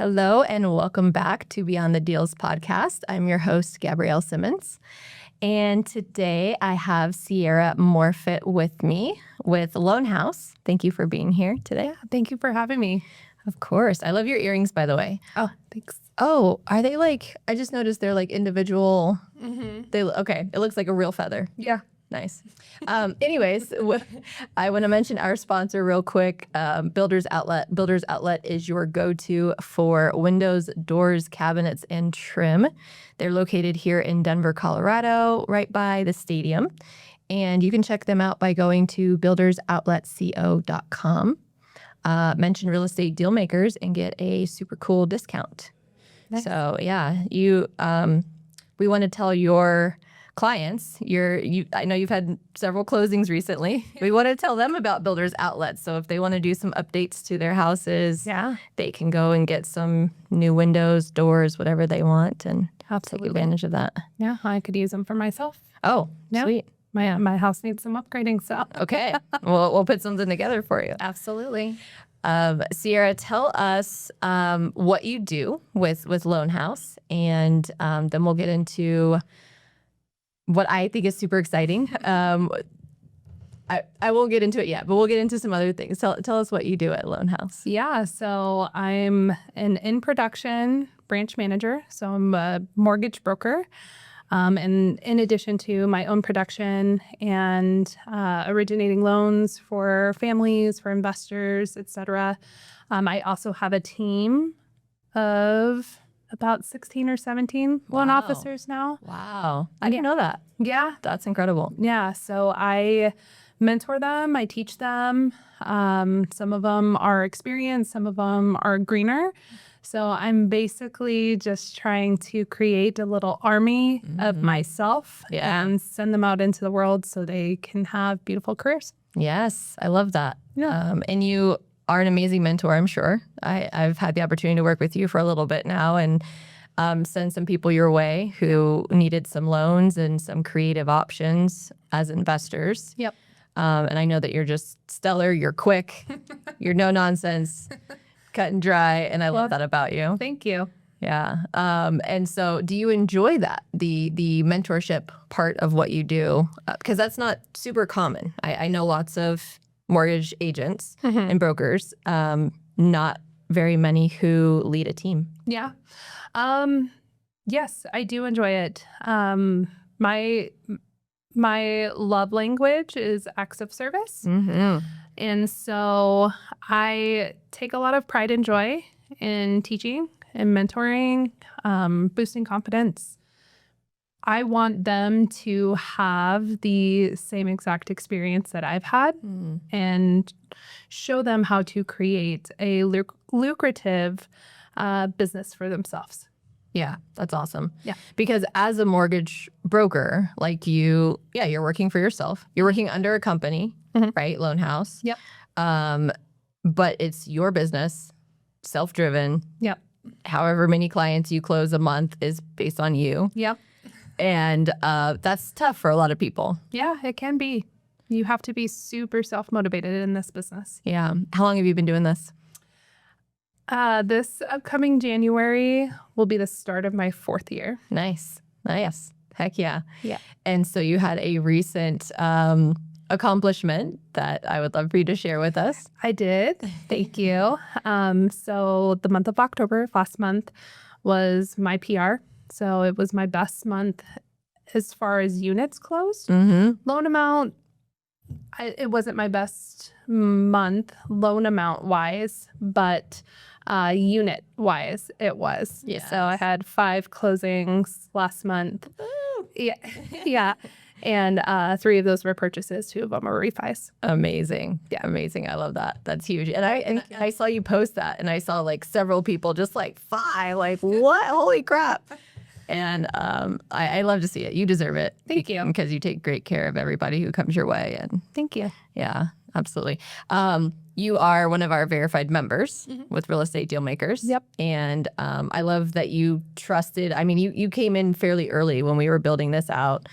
Hello and welcome back to Beyond the Deals podcast. I'm your host, Gabrielle Simmons. And today I have Sierra Morphet with me with Loan House. Thank you for being here today. Yeah, thank you for having me. Of course. I love your earrings, by the way. Oh, thanks. Oh, are they like, I just noticed they're like individual. Mm-hmm. Okay. It looks like a real feather. Yeah. Nice. Anyways, I want to mention our sponsor real quick, Builders Outlet. Builders Outlet is your go-to for windows, doors, cabinets, and trim. They're located here in Denver, Colorado, right by the stadium. And you can check them out by going to buildersoutletco.com. Mention Real Estate Dealmakers and get a super cool discount. Nice. So yeah, we want to tell your clients, I know you've had several closings recently. We want to tell them about Builders Outlets. So if they want to do some updates to their houses, they can go and get some new windows, doors, whatever they want, and take advantage of that. Yeah, I could use them for myself. Oh, yeah. Sweet. My house needs some upgrading, so. Okay. We'll put something together for you. Absolutely. Sierra, tell us what you do with Loan House, and then we'll get into what I think is super exciting. I won't get into it yet, but we'll get into some other things. Tell us what you do at Loan House. Yeah, so I'm an in-production branch manager. So I'm a mortgage broker. And in addition to my own production and originating loans for families, for investors, et cetera, I also have a team of about 16 or 17 loan officers now. Wow. I didn't know that. Yeah. That's incredible. Yeah. So I mentor them. I teach them. Some of them are experienced. Some of them are greener. So I'm basically just trying to create a little army of myself and send them out into the world so they can have beautiful careers. Yes. I love that. Yeah. And you are an amazing mentor, I'm sure. I've had the opportunity to work with you for a little bit now and send some people your way who needed some loans and some creative options as investors. Yep. And I know that you're just stellar. You're quick. You're no nonsense, cut and dry. And I love that about you. Thank you. Yeah. And so do you enjoy that, the mentorship part of what you do? Because that's not super common. I know lots of mortgage agents and brokers, not very many who lead a team. Yeah. Yes, I do enjoy it. My love language is acts of service. And so I take a lot of pride and joy in teaching and mentoring, boosting confidence. I want them to have the same exact experience that I've had and show them how to create a lucrative business for themselves. Yeah, that's awesome. Yeah. Because as a mortgage broker, like you're working for yourself. You're working under a company, right? Loan House. Yep. But it's your business, self-driven. Yep. However many clients you close a month is based on you. Yep. And that's tough for a lot of people. Yeah, it can be. You have to be super self-motivated in this business. Yeah. How long have you been doing this? This upcoming January will be the start of my 4th year. Nice. Heck yeah. Yeah. And so you had a recent accomplishment that I would love for you to share with us. I did. Thank you. So the month of October, last month, was my PR. So it was my best month as far as units closed. Loan amount, it wasn't my best month loan amount wise, but unit wise, it was. Yeah. So I had 5 closings last month. Yeah. Yeah. And 3 of those were purchases. 2 of them were refis. Amazing. Yeah. Amazing. I love that. That's huge. And I saw you post that and I saw like several people just like 5, like what? Holy crap. And I love to see it. You deserve it. Thank you. Because you take great care of everybody who comes your way. And Thank you. yeah, absolutely. You are one of our verified members with Real Estate Dealmakers. Yep. And I love that you trusted. I mean, you came in fairly early when we were building this out,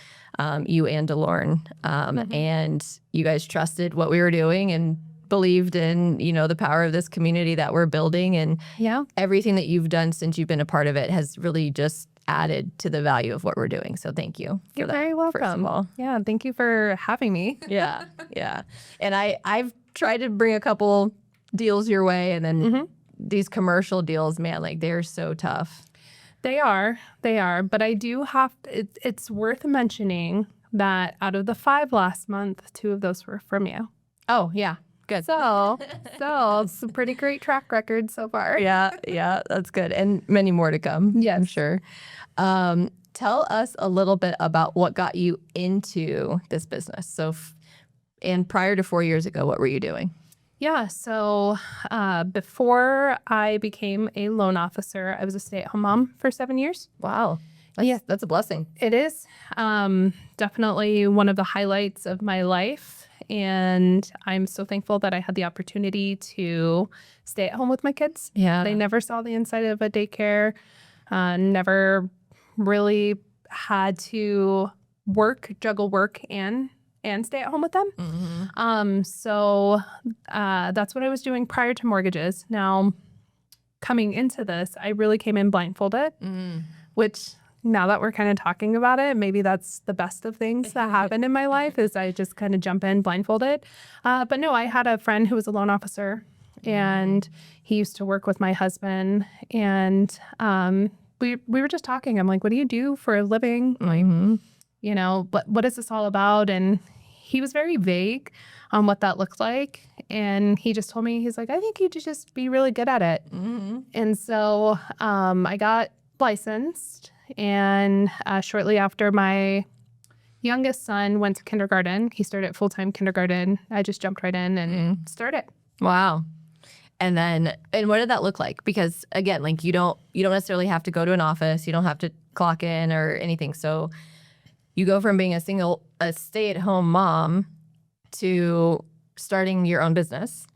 you and DeLorne. And you guys trusted what we were doing and believed in, the power of this community that we're building, and Yeah. everything that you've done since you've been a part of it has really just added to the value of what we're doing. So thank you for You're that, very welcome. first of all. Yeah. Thank you for having me. Yeah. Yeah. And I've tried to bring a couple deals your way, and then these commercial deals, man, like they're so tough. They are. But I do have, it's worth mentioning that out of the 5 last month, 2 of those were from you. Oh, yeah. Good. So it's a pretty great track record so far. Yeah, that's good. And many more to come, Yes. I'm sure. Tell us a little bit about what got you into this business. So, and prior to 4 years ago, what were you doing? Yeah. So before I became a loan officer, I was a stay-at-home mom for 7 years. Wow. That's a blessing. It is definitely one of the highlights of my life. And I'm so thankful that I had the opportunity to stay at home with my kids. Yeah. They never saw the inside of a daycare, never really had to juggle work and stay at home with them. So that's what I was doing prior to mortgages. Now, coming into this, I really came in blindfolded, which now that we're kind of talking about it, maybe that's the best of things that happened in my life is I just kind of jump in blindfolded. But no, I had a friend who was a loan officer, and he used to work with my husband. And we were just talking. I'm like, what do you do for a living? Like, what is this all about? And he was very vague on what that looked like. And he just told me, he's like, I think you should just be really good at it. And so I got licensed. And shortly after my youngest son went to kindergarten, he started full-time kindergarten. I just jumped right in and started. Wow. And what did that look like? Because again, like you don't necessarily have to go to an office. You don't have to clock in or anything. So you go from being a stay-at-home mom to starting your own business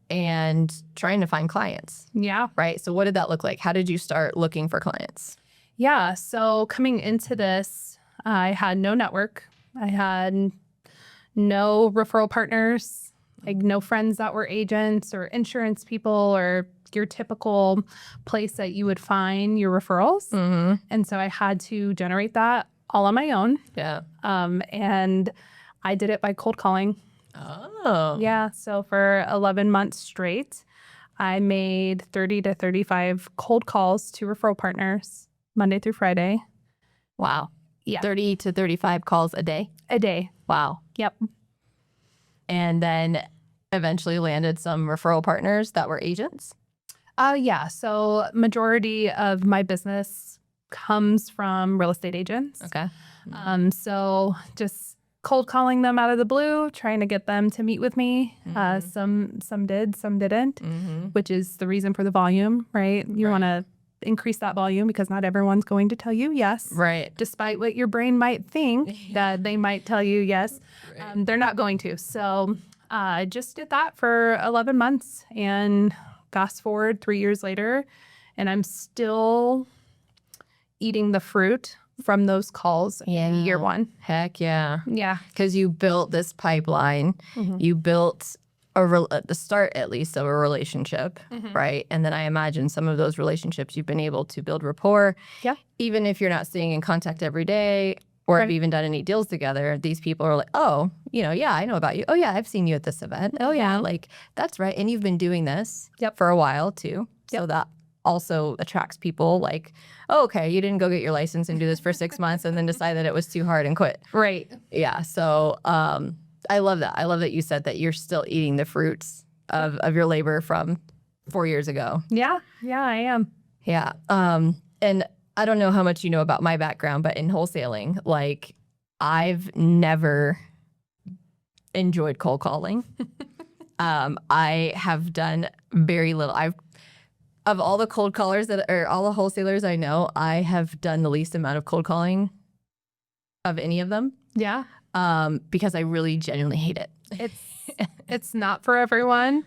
and trying to find clients. Yeah. Right. So what did that look like? How did you start looking for clients? Yeah. So coming into this, I had no network. I had no referral partners, like no friends that were agents or insurance people or your typical place that you would find your referrals. And so I had to generate that all on my own. Yeah. And I did it by cold calling. Oh. Yeah. So for 11 months straight, I made 30 to 35 cold calls to referral partners Monday through Friday. Wow. Yeah. 30 to 35 calls a day? A day. Wow. Yep. And then eventually landed some referral partners that were agents? Yeah. So majority of my business comes from real estate agents. Okay. So just cold calling them out of the blue, trying to get them to meet with me. Some did, some didn't, which is the reason for the volume, right? You want to increase that volume because not everyone's going to tell you yes. Right. Despite what your brain might think that they might tell you yes, they're not going to. So I just did that for 11 months and fast forward 3 years later, and I'm still eating the fruit from those calls in year 1. Heck yeah. Yeah. Because you built this pipeline. You built the start, at least, of a relationship, right? And then I imagine some of those relationships you've been able to build rapport. Yeah. Even if you're not staying in contact every day or have even done any deals together, these people are like, oh, yeah, I know about you. Oh, yeah, I've seen you at this event. Oh, yeah, like, that's right. And you've been doing this for a while, too. So that also attracts people like, oh, okay, you didn't go get your license and do this for 6 months and then decide that it was too hard and quit. Right. Yeah. So I love that. I love that you said that you're still eating the fruits of your labor from 4 years ago. Yeah. Yeah, I am. Yeah. And I don't know how much you know about my background, but in wholesaling, like I've never enjoyed cold calling. I have done very little. Of all the cold callers all the wholesalers I know, I have done the least amount of cold calling of any of them. Yeah. Because I really genuinely hate it. It's not for everyone.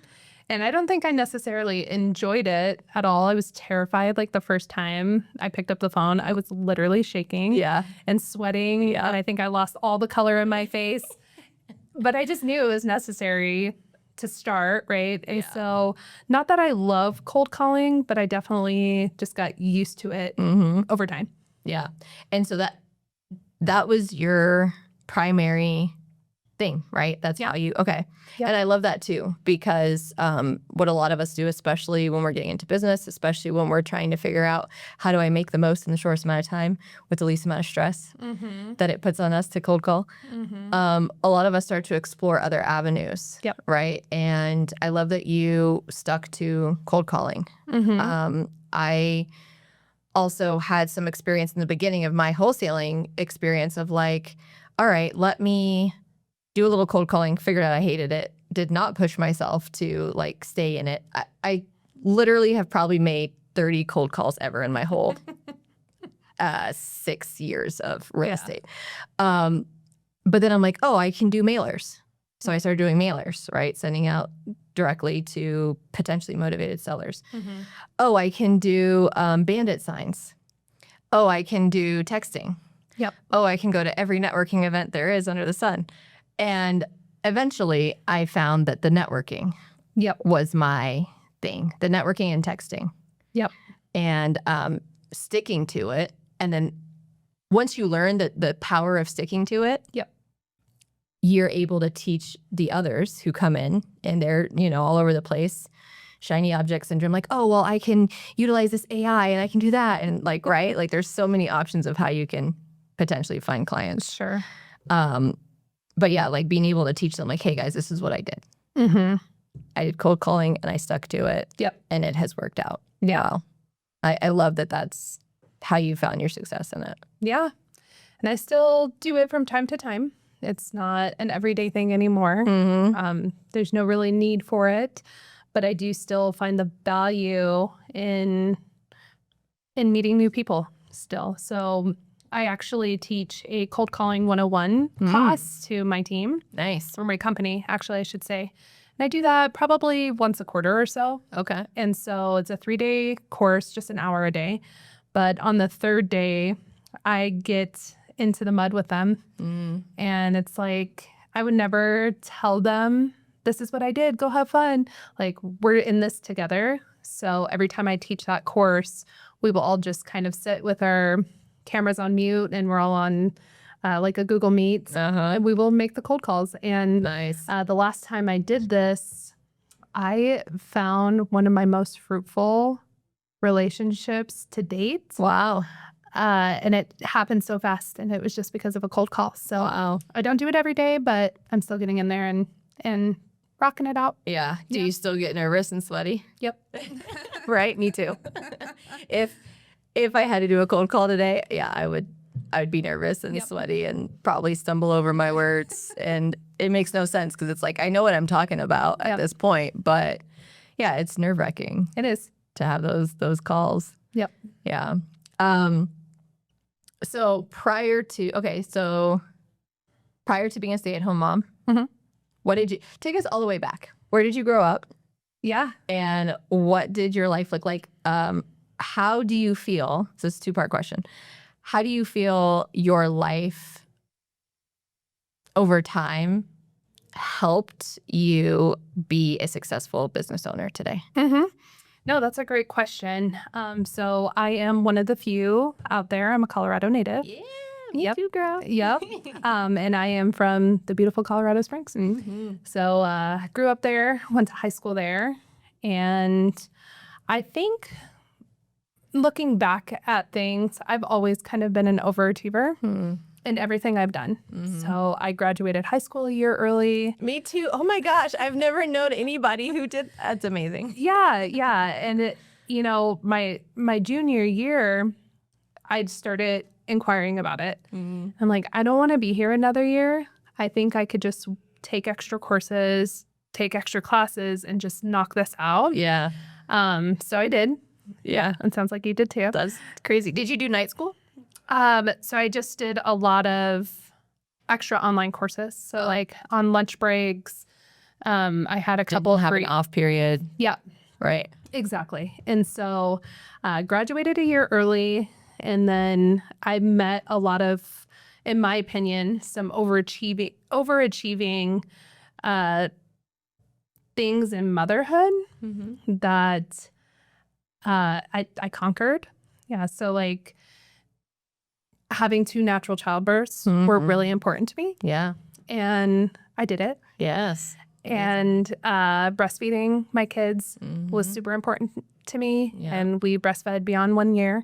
And I don't think I necessarily enjoyed it at all. I was terrified. Like the first time I picked up the phone, I was literally shaking and sweating. And I think I lost all the color in my face. But I just knew it was necessary to start, right? And so not that I love cold calling, but I definitely just got used to it over time. Yeah. And so that was your primary thing, right? That's how you, okay. Yep. And I love that too, because what a lot of us do, especially when we're getting into business, especially when we're trying to figure out how do I make the most in the shortest amount of time with the least amount of stress that it puts on us to cold call. A lot of us start to explore other avenues, right? And I love that you stuck to cold calling. I also had some experience in the beginning of my wholesaling experience of like, all right, let me do a little cold calling, figured out I hated it, did not push myself to like stay in it. I literally have probably made 30 cold calls ever in my whole 6 years of real estate. But then I'm like, oh, I can do mailers. So I started doing mailers, right? Sending out directly to potentially motivated sellers. Oh, I can do bandit signs. Oh, I can do texting. Oh, I can go to every networking event there is under the sun. And eventually I found that the networking was my thing, the networking and texting. And sticking to it. And then once you learn the power of sticking to it, you're able to teach the others who come in and they're, all over the place, shiny object syndrome, like, oh, well, I can utilize this AI and I can do that. And like, right? Like there's so many options of how you can potentially find clients. Sure. But yeah, like being able to teach them like, hey guys, this is what I did. I did cold calling and I stuck to it. And it has worked out. Wow. I love that that's how you found your success in it. Yeah. And I still do it from time to time. It's not an everyday thing anymore. There's no really need for it, but I do still find the value in meeting new people still. So I actually teach a cold calling 101 class to my team. Nice. Or my company, actually, I should say. And I do that probably once a quarter or so. Okay. And so it's a 3-day course, just an hour a day. But on the third day, I get into the mud with them. And it's like, I would never tell them, this is what I did, go have fun. Like, we're in this together. So every time I teach that course, we will all just kind of sit with our cameras on mute and we're all on like a Google Meet. And we will make the cold calls. And the last time I did this, I found one of my most fruitful relationships to date. Wow. And it happened so fast, and it was just because of a cold call. So I don't do it every day, but I'm still getting in there and rocking it out. Yeah. Do you still get nervous and sweaty? Yep. Right. Me too. If I had to do a cold call today, I would be nervous and sweaty and probably stumble over my words. And it makes no sense because it's like I know what I'm talking about at this point, but yeah, it's nerve-wracking. It is to have those calls. Yep. Yeah. So prior to being a stay-at-home mom, what did you take us all the way back? Where did you grow up? Yeah. And what did your life look like? How do you feel? So it's a 2-part question. How do you feel your life over time helped you be a successful business owner today? No, that's a great question. So I am one of the few out there. I'm a Colorado native. Yeah, me too, girl. Yep. And I am from the beautiful Colorado Springs. So I grew up there, went to high school there. And I think looking back at things, I've always kind of been an overachiever in everything I've done. So I graduated high school a year early. Me too. Oh my gosh. I've never known anybody who did. That's amazing. Yeah. And it, my junior year, I'd started inquiring about it. I'm like, I don't want to be here another year. I think I could just take extra courses, take extra classes, and just knock this out. Yeah. So I did. Yeah. It sounds like you did too. That's crazy. Did you do night school? So I just did a lot of extra online courses. So like on lunch breaks, I had a couple have an off period. Yeah. Right. Exactly. And so graduated a year early, and then I met a lot of, in my opinion, some overachieving things in motherhood that I conquered. Yeah. So like having 2 natural childbirths were really important to me. Yeah. And I did it. Yes. And breastfeeding my kids was super important to me. Yeah. And we breastfed beyond 1 year.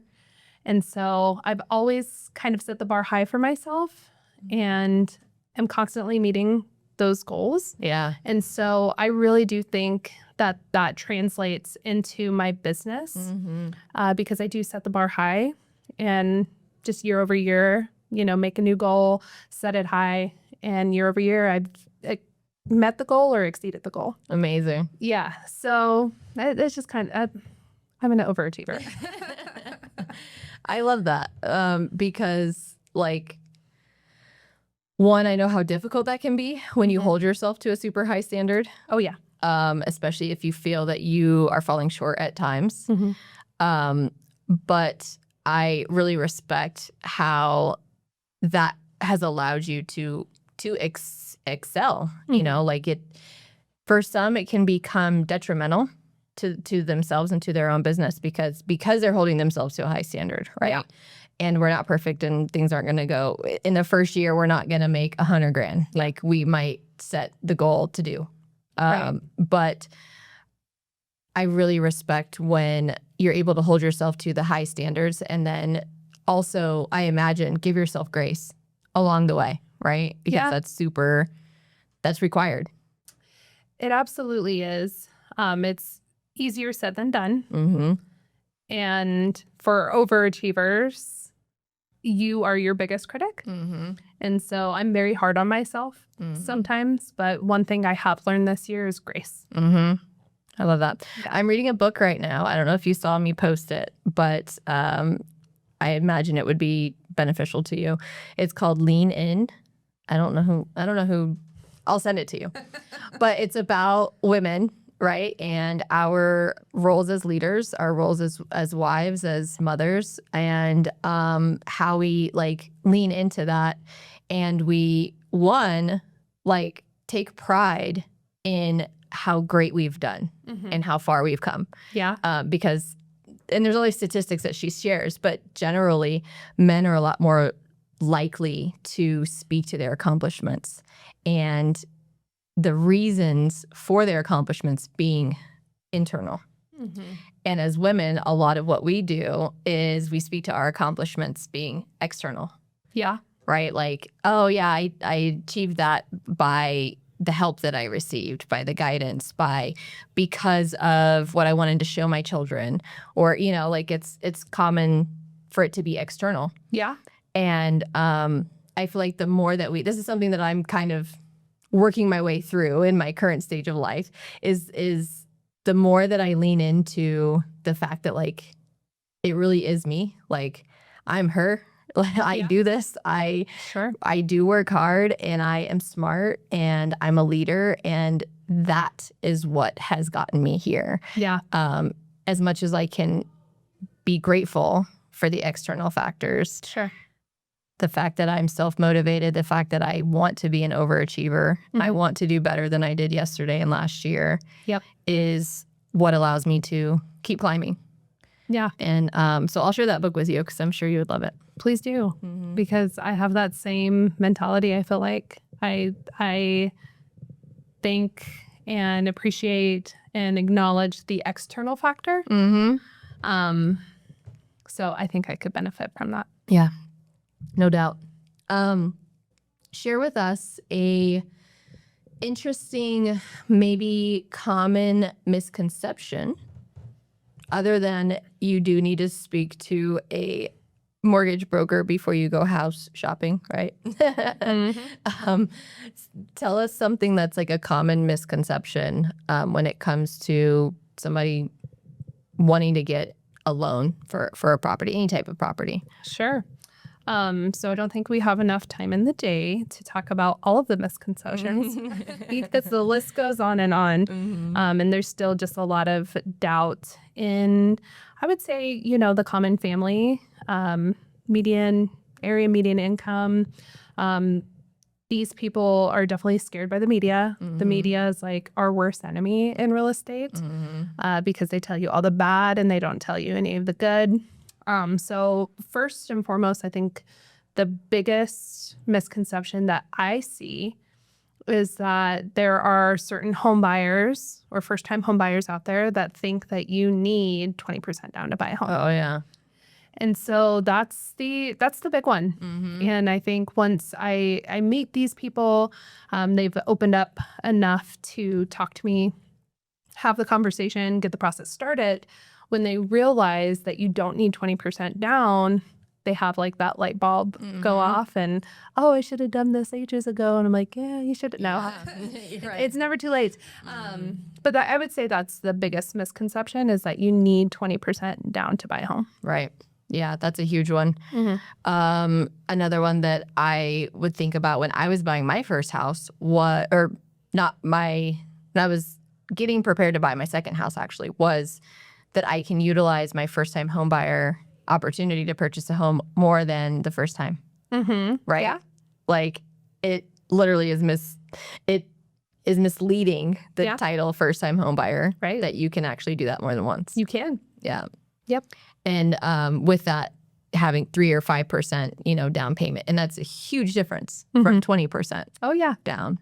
And so I've always kind of set the bar high for myself and am constantly meeting those goals. Yeah. And so I really do think that that translates into my business because I do set the bar high and just year over year, you know, make a new goal, set it high. And year over year, I've met the goal or exceeded the goal. Amazing. Yeah. So it's just kind of, I'm an overachiever. I love that because, like, one, I know how difficult that can be when you hold yourself to a super high standard. Oh, yeah. Especially if you feel that you are falling short at times. But I really respect how that has allowed you to excel. You know, like for some, it can become detrimental to themselves and to their own business because they're holding themselves to a high standard, right? Yeah. And we're not perfect and things aren't going to go in the first year. We're not going to make $100,000 like we might set the goal to do. Right. But I really respect when you're able to hold yourself to the high standards and then also, I imagine, give yourself grace along the way, right? Because that's required. It absolutely is. It's easier said than done. And for overachievers, you are your biggest critic. And so I'm very hard on myself sometimes. But one thing I have learned this year is grace. I love that. Yeah. I'm reading a book right now. I don't know if you saw me post it, but I imagine it would be beneficial to you. It's called Lean In. I don't know who. I'll send it to you. But it's about women, right? And our roles as leaders, our roles as wives, as mothers, and how we like lean into that. And we, take pride in how great we've done and how far we've come. Yeah. Because, and there's only statistics that she shares, but generally men are a lot more likely to speak to their accomplishments and the reasons for their accomplishments being internal. And as women, a lot of what we do is we speak to our accomplishments being external. Yeah. Right? Like, oh yeah, I achieved that by the help that I received, by the guidance, because of what I wanted to show my children, or, you know, like it's common for it to be external. Yeah. And I feel like the more that this is something that I'm kind of working my way through in my current stage of life is the more that I lean into the fact that like, it really is me. Like I'm her. I do this. I do work hard and I am smart and I'm a leader and that is what has gotten me here. Yeah. As much as I can be grateful for the external factors. Sure. The fact that I'm self-motivated, the fact that I want to be an overachiever, I want to do better than I did yesterday and last year is what allows me to keep climbing. Yeah. And so I'll share that book with you because I'm sure you would love it. Please do. Because I have that same mentality. I feel like I think and appreciate and acknowledge the external factor. So I think I could benefit from that. Yeah, no doubt. Share with us a interesting, maybe common misconception other than you do need to speak to a mortgage broker before you go house shopping, right? Tell us something that's like a common misconception when it comes to somebody wanting to get a loan for a property, any type of property. Sure. So I don't think we have enough time in the day to talk about all of the misconceptions because the list goes on. And there's still just a lot of doubt in, I would say, you know, the common family, median income, these people are definitely scared by the media. The media is like our worst enemy in real estate because they tell you all the bad and they don't tell you any of the good. So first and foremost, I think the biggest misconception that I see is that there are certain home buyers or first-time home buyers out there that think that you need 20% down to buy a home. Oh, yeah. And so that's the big one. And I think once I meet these people, they've opened up enough to talk to me, have the conversation, get the process started. When they realize that you don't need 20% down, they have like that light bulb go off and, oh, I should have done this ages ago. And I'm like, yeah, you should. No, it's never too late. But I would say that's the biggest misconception is that you need 20% down to buy a home. Right. Yeah, that's a huge one. Another one that I would think about when I was buying my first house when I was getting prepared to buy my second house actually was that I can utilize my first time home buyer opportunity to purchase a home more than the first time. Right? Yeah. Like it literally is misleading the title first time home buyer. Right. That you can actually do that more than once. You can. Yeah. Yep. And with that having 3 or 5%, down payment. And that's a huge difference from 20% Oh, yeah. down.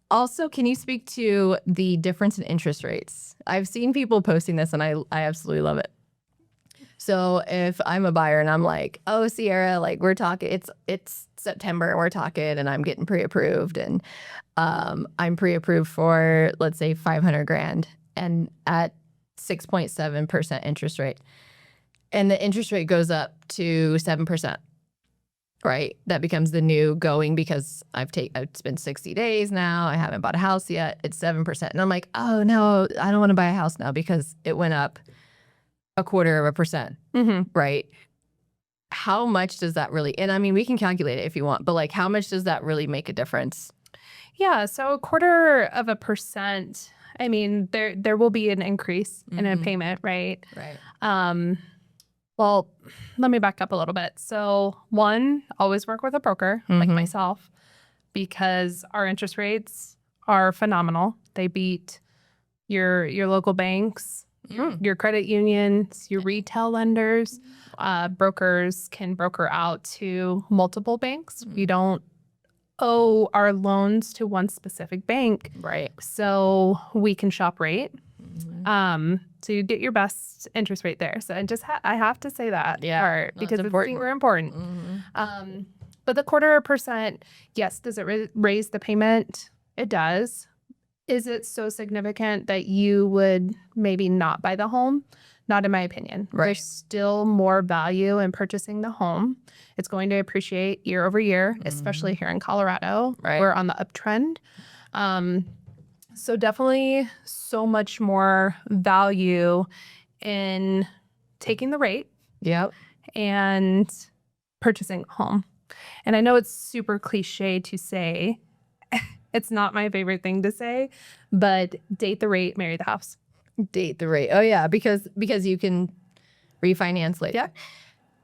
Also, can you speak to the difference in interest rates? I've seen people posting this and I absolutely love it. So if I'm a buyer and I'm like, oh, Sierra, like we're talking, it's September and we're talking and I'm getting pre-approved and I'm pre-approved for, let's say, $500,000 and at 6.7% interest rate. And the interest rate goes up to 7%, right? That becomes the new going because it's been 60 days now. I haven't bought a house yet. It's 7%. And I'm like, oh, no, I don't want to buy a house now because it went up 0.25%, right? How much does that really, and I mean, we can calculate it if you want, but like how much does that really make a difference? Yeah, so 0.25%, I mean, there will be an increase in a payment, right? Right. Well, let me back up a little bit. So one, always work with a broker like myself because our interest rates are phenomenal. They beat your local banks, your credit unions, your retail lenders. Brokers can broker out to multiple banks. We don't owe our loans to one specific bank. Right. So we can shop rate. So you get your best interest rate there. So I have to say that part because it's super important. But the 0.25%, yes, does it raise the payment? It does. Is it so significant that you would maybe not buy the home? Not in my opinion. Right. There's still more value in purchasing the home. It's going to appreciate year over year, especially here in Colorado. Right. We're on the uptrend. So definitely so much more value in taking the rate and purchasing a home. And I know it's super cliche to say, it's not my favorite thing to say, but date the rate, marry the house. Date the rate. Oh, yeah, because you can refinance later. Yeah.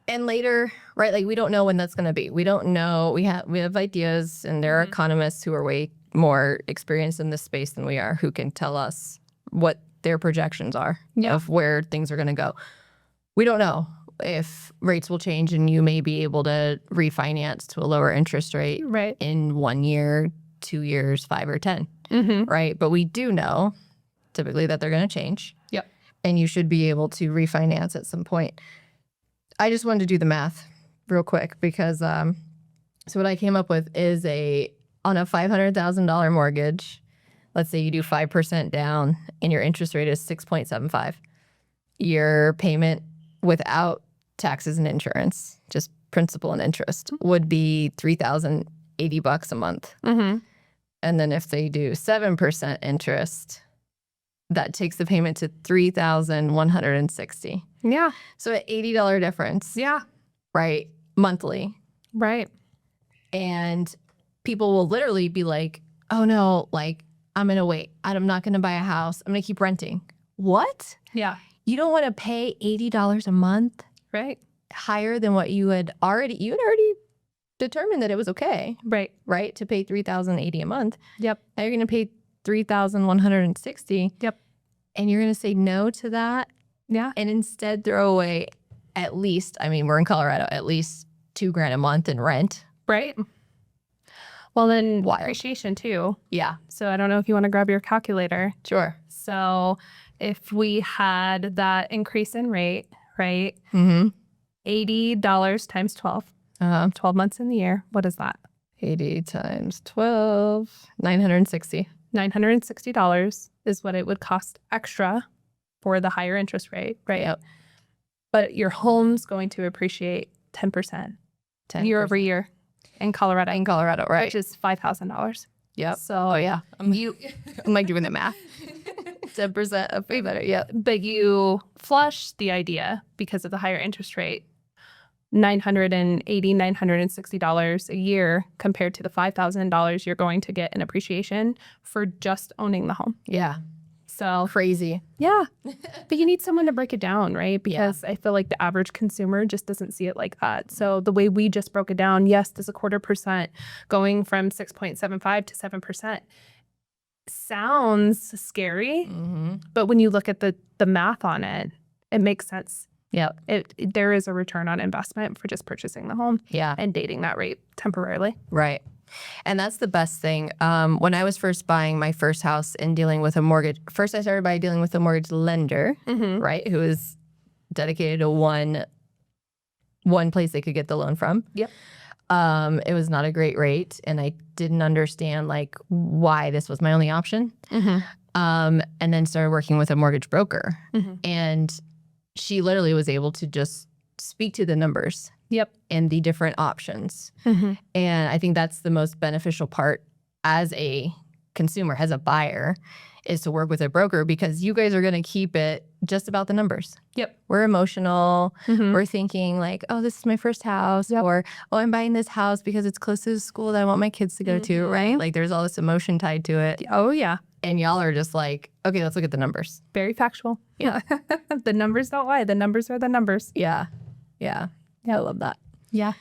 And later, right, like we don't know when that's going to be. We don't know. We have ideas, and there are economists who are way more experienced in this space than we are who can tell us what their projections are of where things are going to go. We don't know if rates will change and you may be able to refinance to a lower interest rate in 1 year, 2 years, 5 or 10, right? But we do know typically that they're going to change. Yep. And you should be able to refinance at some point. I just wanted to do the math real quick because so what I came up with is on a $500,000 mortgage, let's say you do 5% down and your interest rate is 6.75. Your payment without taxes and insurance, just principal and interest, would be $3,080 a month. And then if they do 7% interest, that takes the payment to $3,160. Yeah. So an $80 difference. Yeah. Right. Monthly. Right. And people will literally be like, oh no, like I'm going to wait. I'm not going to buy a house. I'm going to keep renting. What? Yeah. You don't want to pay $80 a month? Right. Higher than what you had already determined that it was okay, right, to pay $3,080 a month. Yep. Now you're going to pay $3,160. Yep. And you're going to say no to that. Yeah. And instead throw away at least, I mean, we're in Colorado, at least $2,000 a month in rent. Right. Well, then Wild. appreciation too. Yeah. So I don't know if you want to grab your calculator. Sure. So if we had that increase in rate, right? Mm-hmm. $80 times 12. 12 months in the year. What is that? 80 times 12, $960. $960 is what it would cost extra for the higher interest rate, right? Yep. But your home's going to appreciate 10% year over year in Colorado. In Colorado, right. Which is $5,000. Yep. So Oh, yeah. I'm like doing the math. 10% of pay better. Yeah. but you flush the idea because of the higher interest rate. $960 a year compared to the $5,000 you're going to get in appreciation for just owning the home. Yeah. So Crazy. yeah, but you need someone to break it down, right? Because I feel like the average consumer just doesn't see it like that. So the way we just broke it down, yes, there's a 0.25% going from 6.75 to 7%. Sounds scary, Mm-hmm. but when you look at the math on it, it makes sense. Yeah. There is a return on investment for just purchasing the home Yeah. and dating that rate temporarily. Right. And that's the best thing. When I was first buying my first house and dealing with a mortgage, first I started by dealing with a mortgage lender, right, who is dedicated to one place they could get the loan from. Yep. It was not a great rate, and I didn't understand like why this was my only option. And then started working with a mortgage broker, and she literally was able to just speak to the numbers. Yep. And the different options. And I think that's the most beneficial part as a consumer, as a buyer, is to work with a broker, because you guys are going to keep it just about the numbers. Yep. We're emotional. We're thinking like, oh, this is my first house, or, oh, I'm buying this house because it's close to the school that I want my kids to go to, right? Like there's all this emotion tied to it. Oh, yeah. And y'all are just like, okay, let's look at the numbers. Very factual. Yeah. The numbers don't lie. The numbers are the numbers. Yeah. Yeah. I love that. Yeah.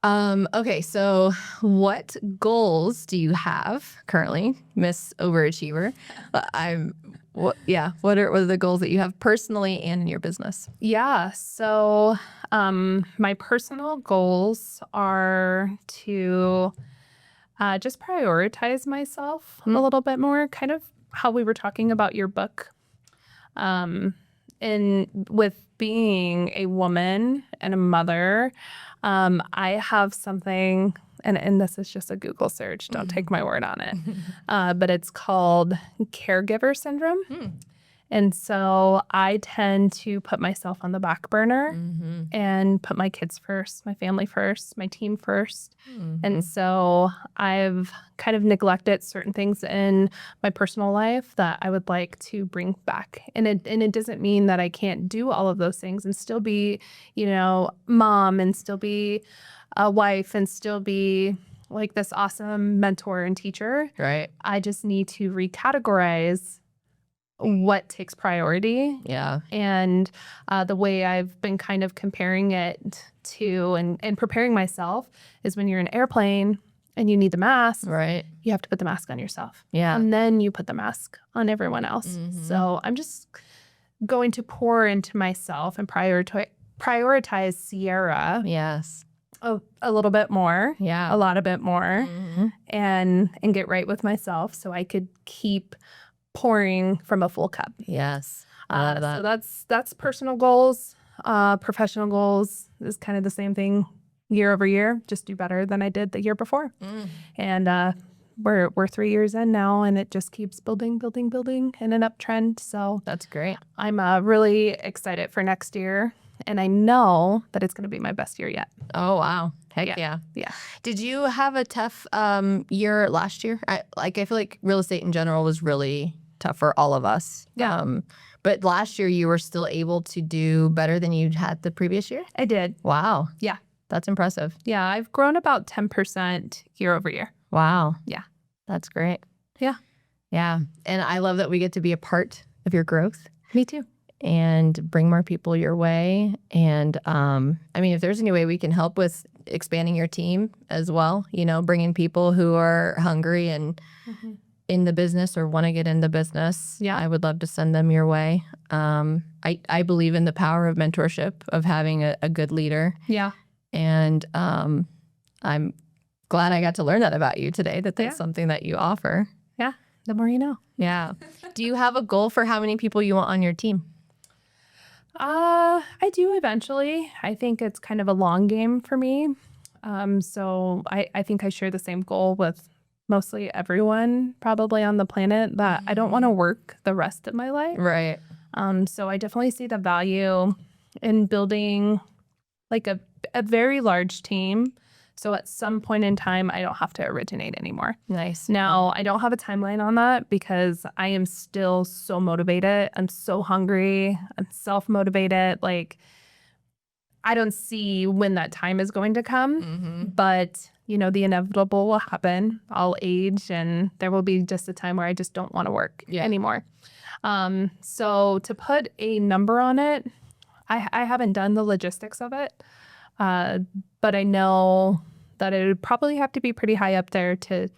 Okay, so what goals do you have currently, Miss Overachiever? What are the goals that you have personally and in your business? Yeah. So my personal goals are to just prioritize myself a little bit more, kind of how we were talking about your book. And with being a woman and a mother, I have something, and this is just a Google search, don't take my word on it, but it's called caregiver syndrome. And so I tend to put myself on the back burner and put my kids first, my family first, my team first. And so I've kind of neglected certain things in my personal life that I would like to bring back. And it doesn't mean that I can't do all of those things and still be, mom, and still be a wife, and still be like this awesome mentor and teacher. Right. I just need to recategorize what takes priority. Yeah. And the way I've been kind of comparing it to and preparing myself is when you're in an airplane and you need the mask, Right. you have to put the mask on yourself. Yeah. And then you put the mask on everyone else. So I'm just going to pour into myself and prioritize Sierra Yes. a little bit more, Yeah. a lot a bit more, and get right with myself so I could keep pouring from a full cup. Yes. I love that. So that's personal goals. Professional goals is kind of the same thing year over year. Just do better than I did the year before. And we're 3 years in now, and it just keeps building in an uptrend. So That's great. I'm really excited for next year, and I know that it's going to be my best year yet. Oh, wow. Heck yeah. Yeah. Did you have a tough year last year? I feel like real estate in general was really tough for all of us. Yeah. But last year you were still able to do better than you had the previous year? I did. Wow. Yeah. That's impressive. Yeah. I've grown about 10% year over year. Wow. Yeah. That's great. Yeah. Yeah. And I love that we get to be a part of your growth. Me too. And bring more people your way. And if there's any way we can help with expanding your team as well, bringing people who are hungry and in the business or want to get into business. Yeah. I would love to send them your way. I believe in the power of mentorship, of having a good leader. Yeah. And I'm glad I got to learn that about you today, that's something that you offer. Yeah. The more you know. Yeah. Do you have a goal for how many people you want on your team? I do eventually. I think it's kind of a long game for me. So I think I share the same goal with mostly everyone probably on the planet, that I don't want to work the rest of my life. Right. So I definitely see the value in building like a very large team. So at some point in time, I don't have to originate anymore. Nice. Now, I don't have a timeline on that because I am still so motivated. I'm so hungry. I'm self-motivated. Like, I don't see when that time is going to come, but the inevitable will happen. I'll age and there will be just a time where I just don't want to work anymore. So to put a number on it, I haven't done the logistics of it, but I know that it would probably have to be pretty high up there to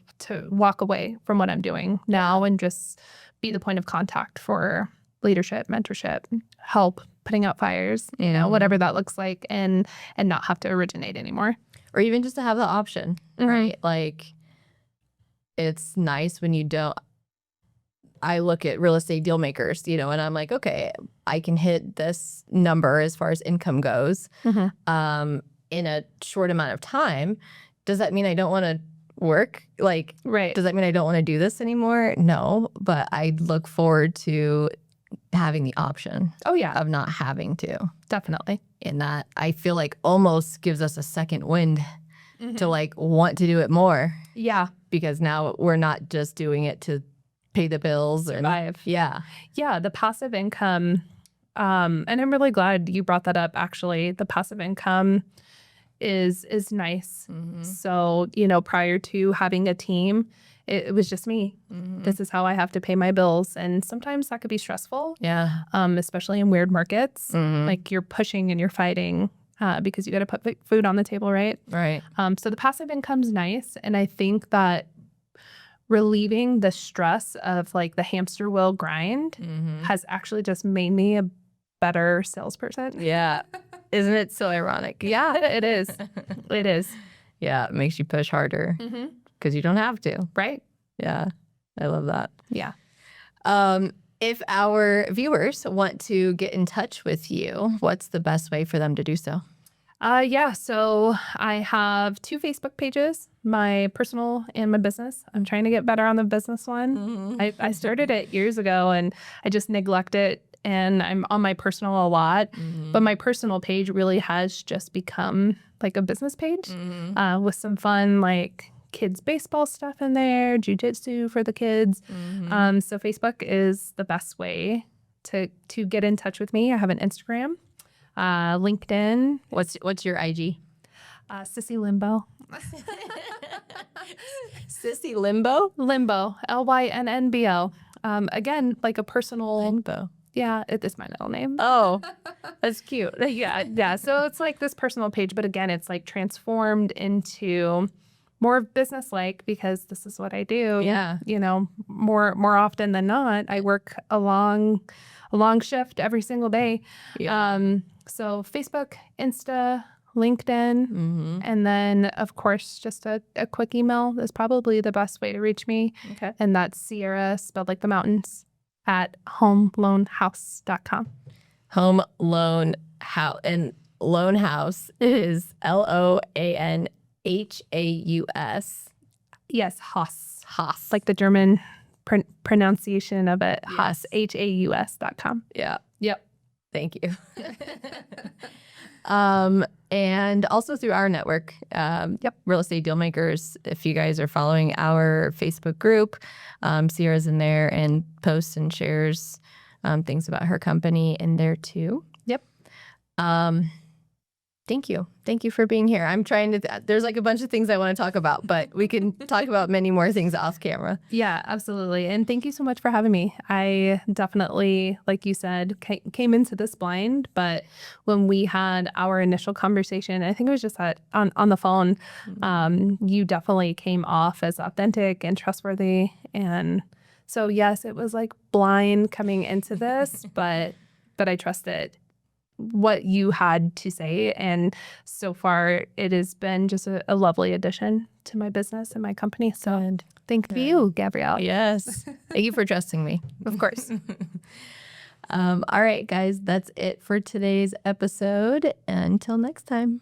walk away from what I'm doing now and just be the point of contact for leadership, mentorship, help, putting out fires, whatever that looks like, and not have to originate anymore. Or even just to have the option, right? Like, it's nice when you don't. I look at real estate deal makers, and I'm like, okay, I can hit this number as far as income goes in a short amount of time. Does that mean I don't want to work? Like, right. Does that mean I don't want to do this anymore? No, but I look forward to having the option of not having to. Definitely. And that, I feel like, almost gives us a second wind to like want to do it more. Yeah. Because now we're not just doing it to pay the bills. Survive. Yeah, the passive income. And I'm really glad you brought that up, actually. The passive income is nice. So, prior to having a team, it was just me. This is how I have to pay my bills. And sometimes that could be stressful. Yeah. Especially in weird markets. Like, you're pushing and you're fighting because you got to put food on the table, right? Right. So the passive income's nice. And I think that relieving the stress of like the hamster wheel grind has actually just made me a better salesperson. Yeah. Isn't it so ironic? Yeah, it is. It is. Yeah. It makes you push harder because you don't have to. Right. Yeah. I love that. Yeah. If our viewers want to get in touch with you, what's the best way for them to do so? So I have 2 Facebook pages, my personal and my business. I'm trying to get better on the business one. I started it years ago and I just neglected, and I'm on my personal a lot. But my personal page really has just become like a business page with some fun, like, kids baseball stuff in there, jujitsu for the kids. So Facebook is the best way to get in touch with me. I have an Instagram, LinkedIn. What's your IG? Sissy Limbo. Sissy Limbo? Limbo. LYNNBO. Again, like a personal. Limbo. Yeah, it's my middle name. Oh, that's cute. Yeah. So it's like this personal page, but again, it's like transformed into more business-like because this is what I do. Yeah. More often than not, I work a long shift every single day. Yeah. So Facebook, Insta, LinkedIn, and then of course just a quick email is probably the best way to reach me. Okay. And that's Sierra, spelled like the mountains, at homeloanhouse.com. Home Loan House, and Loan House is LOANHAUS. Yes, Haus. Like the German pronunciation of it. Haus, HAUS.com. Yeah. Yep. Thank you. And also through our network, Real Estate Dealmakers. If you guys are following our Facebook group, Sierra's in there and posts and shares things about her company in there too. Yep. Thank you. Thank you for being here. I'm trying to, there's like a bunch of things I want to talk about, but we can talk about many more things off camera. Yeah, absolutely. And thank you so much for having me. I definitely, like you said, came into this blind, but when we had our initial conversation, I think it was just on the phone, you definitely came off as authentic and trustworthy. And so, yes, it was like blind coming into this, but I trusted what you had to say. And so far, it has been just a lovely addition to my business and my company. So thank you, Gabrielle. Yes. Thank you for trusting me. Of course. All right, guys, that's it for today's episode. Until next time.